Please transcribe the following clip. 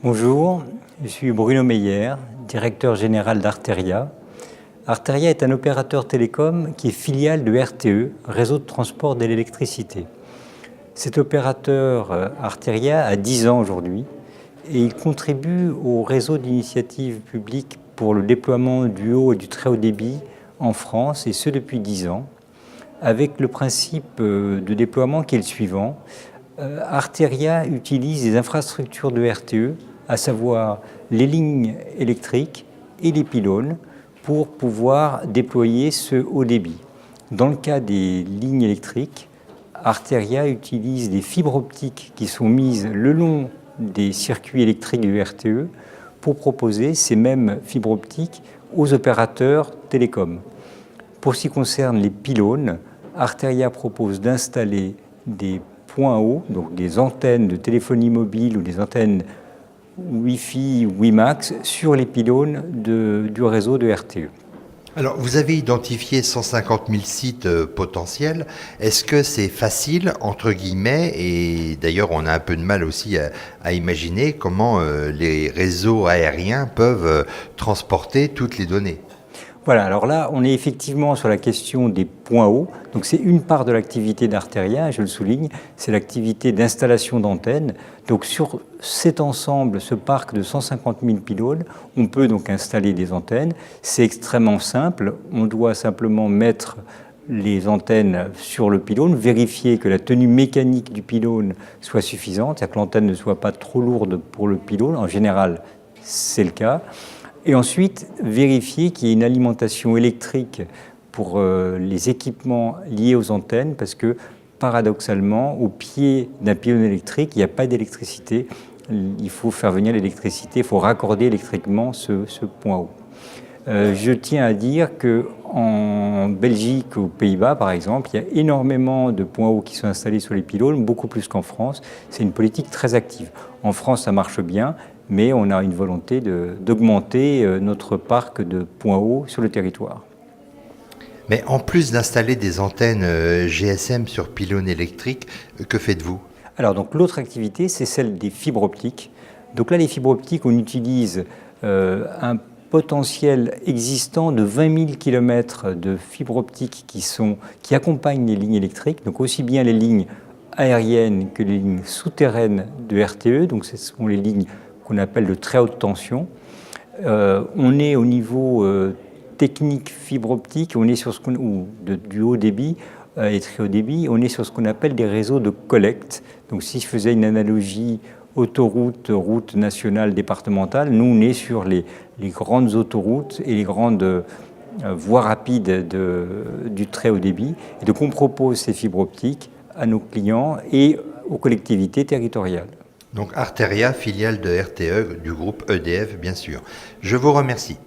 Bonjour, je suis Bruno Meyer, directeur général d'Arteria. Arteria est un opérateur télécom qui est filiale de RTE, Réseau de transport de l'électricité. Cet opérateur Arteria a 10 ans aujourd'hui et il contribue au réseau d'initiatives publiques pour le déploiement du haut et du très haut débit en France, et ce depuis 10 ans, avec le principe de déploiement qui est le suivant. Arteria utilise les infrastructures de RTE, à savoir les lignes électriques et les pylônes, pour pouvoir déployer ce haut débit. Dans le cas des lignes électriques, Arteria utilise des fibres optiques qui sont mises le long des circuits électriques de RTE pour proposer ces mêmes fibres optiques aux opérateurs télécoms. Pour ce qui concerne les pylônes, Arteria propose d'installer des points hauts, donc des antennes de téléphonie mobile ou des antennes Wi-Fi ou WiMAX sur les pylônes du réseau de RTE. Alors, vous avez identifié 150 000 sites potentiels. Est-ce que c'est facile, entre guillemets, et d'ailleurs on a un peu de mal aussi à imaginer comment les réseaux aériens peuvent transporter toutes les données? Voilà, alors là, on est effectivement sur la question des points hauts. Donc c'est une part de l'activité d'Arteria, je le souligne, c'est l'activité d'installation d'antennes. Donc sur cet ensemble, ce parc de 150 000 pylônes, on peut donc installer des antennes. C'est extrêmement simple, on doit simplement mettre les antennes sur le pylône, vérifier que la tenue mécanique du pylône soit suffisante, c'est-à-dire que l'antenne ne soit pas trop lourde pour le pylône. En général, c'est le cas. Et ensuite, vérifier qu'il y ait une alimentation électrique pour les équipements liés aux antennes, parce que paradoxalement, au pied d'un pylône électrique, il n'y a pas d'électricité. Il faut faire venir l'électricité, il faut raccorder électriquement ce point haut. Je tiens à dire qu'en Belgique, aux Pays-Bas par exemple, il y a énormément de points hauts qui sont installés sur les pylônes, beaucoup plus qu'en France. C'est une politique très active. En France, ça marche bien, mais on a une volonté d'augmenter notre parc de points hauts sur le territoire. Mais en plus d'installer des antennes GSM sur pylônes électriques, que faites-vous? Alors donc l'autre activité, c'est celle des fibres optiques. Donc là, les fibres optiques, on utilise un potentiel existant de 20 000 km de fibres optiques qui accompagnent les lignes électriques, donc aussi bien les lignes aériennes que les lignes souterraines de RTE, donc ce sont les lignes qu'on appelle de très haute tension. On est au niveau technique fibre optique, on est sur du haut débit et très haut débit, on est sur ce qu'on appelle des réseaux de collecte. Donc si je faisais une analogie autoroute, route nationale, départementale, nous on est sur les grandes autoroutes et les grandes voies rapides du très haut débit. Et donc on propose ces fibres optiques à nos clients et aux collectivités territoriales. Donc Arteria, filiale de RTE, du groupe EDF bien sûr. Je vous remercie.